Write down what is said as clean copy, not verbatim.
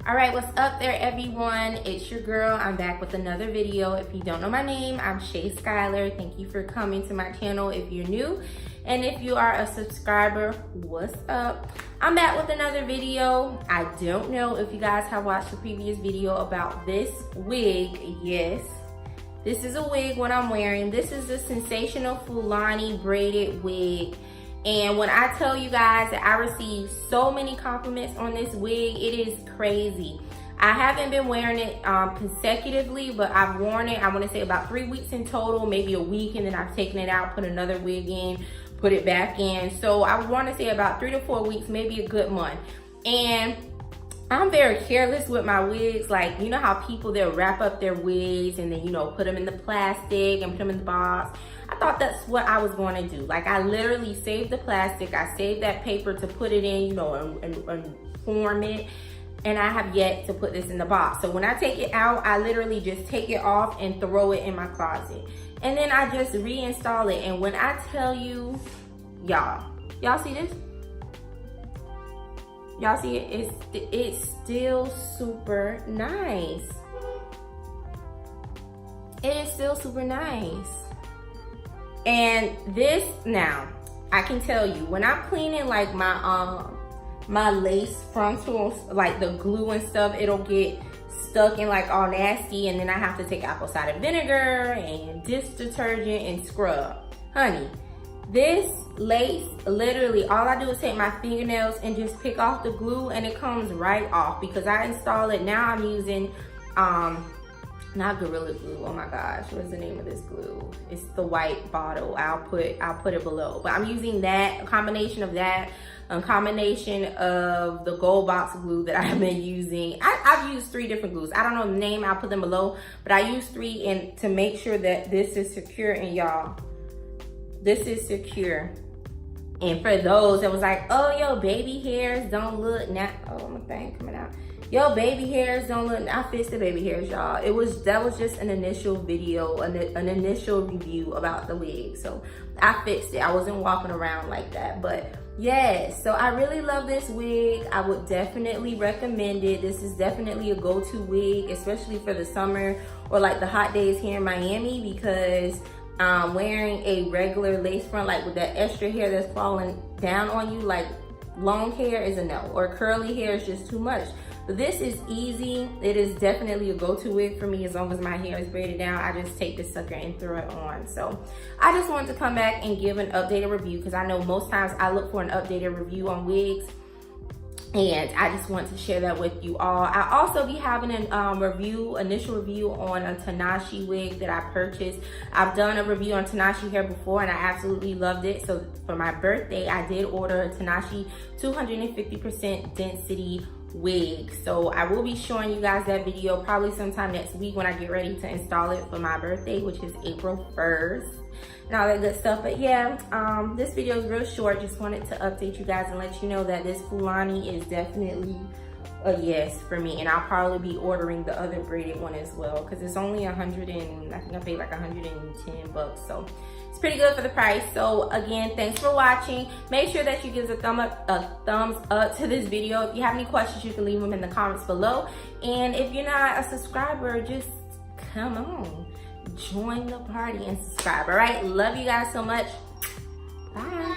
All right, what's up there, everyone? It's your girl. I'm back with another video. If you don't know my name, I'm Shay Skylar. Thank you for coming to my channel if you're new. And if you are a subscriber, what's up? I'm back with another video. I don't know if you guys have watched the previous video about this wig. Yes, this is a wig, what I'm wearing. This is the Sensational Fulani braided wig. And when I tell you guys that I received so many compliments on this wig, it is crazy. I haven't been wearing it consecutively, but I've worn it, I want to say about 3 weeks in total, maybe a week, and then I've taken it out, put another wig in, put it back in. So I want to say about 3 to 4 weeks, maybe a good month. And I'm very careless with my wigs. Like, you know how people, they'll wrap up their wigs and then, you know, put them in the plastic and put them in the box. I thought that's what I was going to do. Like, I literally saved the plastic. I saved that paper to put it in, you know, and form it. And I have yet to put this in the box. So when I take it out, I literally just take it off and throw it in my closet. And then I just reinstall it. And when I tell you, y'all see this? Y'all see it? It's still super nice. It is still super nice. And this, now, I can tell you, when I'm cleaning like my lace frontals, like the glue and stuff, it'll get stuck and like all nasty, and then I have to take apple cider vinegar and dish detergent and scrub. Honey, this lace, literally all I do is take my fingernails and just pick off the glue and it comes right off because I install it. Now I'm using not Gorilla Glue, oh my gosh, what's the name of this glue? It's the white bottle. I'll put it below. But I'm using that, a combination of that, a combination of the gold box glue that I've been using. I've used 3 different glues. I don't know the name, I'll put them below, but I use 3 and to make sure that this is secure. And y'all, this is secure. And for those that was like, oh, yo, baby hairs don't look now. Oh, my thing coming out. Yo, baby hairs don't look, I fixed the baby hairs, y'all. That was just an initial video, an initial review about the wig. So I fixed it. I wasn't walking around like that. But yes, so I really love this wig. I would definitely recommend it. This is definitely a go-to wig, especially for the summer or like the hot days here in Miami, because wearing a regular lace front, like with that extra hair that's falling down on you, like long hair is a no, or curly hair is just too much. But this is easy. It is definitely a go-to wig for me as long as my hair is braided down. I just take this sucker and throw it on. So I just wanted to come back and give an updated review because I know most times I look for an updated review on wigs. And I just want to share that with you all. I'll also be having an initial review on a Tanashi wig that I purchased. I've done a review on Tanashi hair before and I absolutely loved it. So for my birthday, I did order a Tanashi 250% density wig. So I will be showing you guys that video probably sometime next week when I get ready to install it for my birthday, which is April 1st. And all that good stuff. But yeah, this video is real short. Just wanted to update you guys and let you know that this Fulani is definitely a yes for me. And I'll probably be ordering the other braided one as well because it's only I think I paid like 110 bucks. So it's pretty good for the price. So again, thanks for watching. Make sure that you give a thumbs up to this video. If you have any questions, you can leave them in the comments below. And if you're not a subscriber, just come on. Join the party and subscribe. All right, love you guys so much. Bye.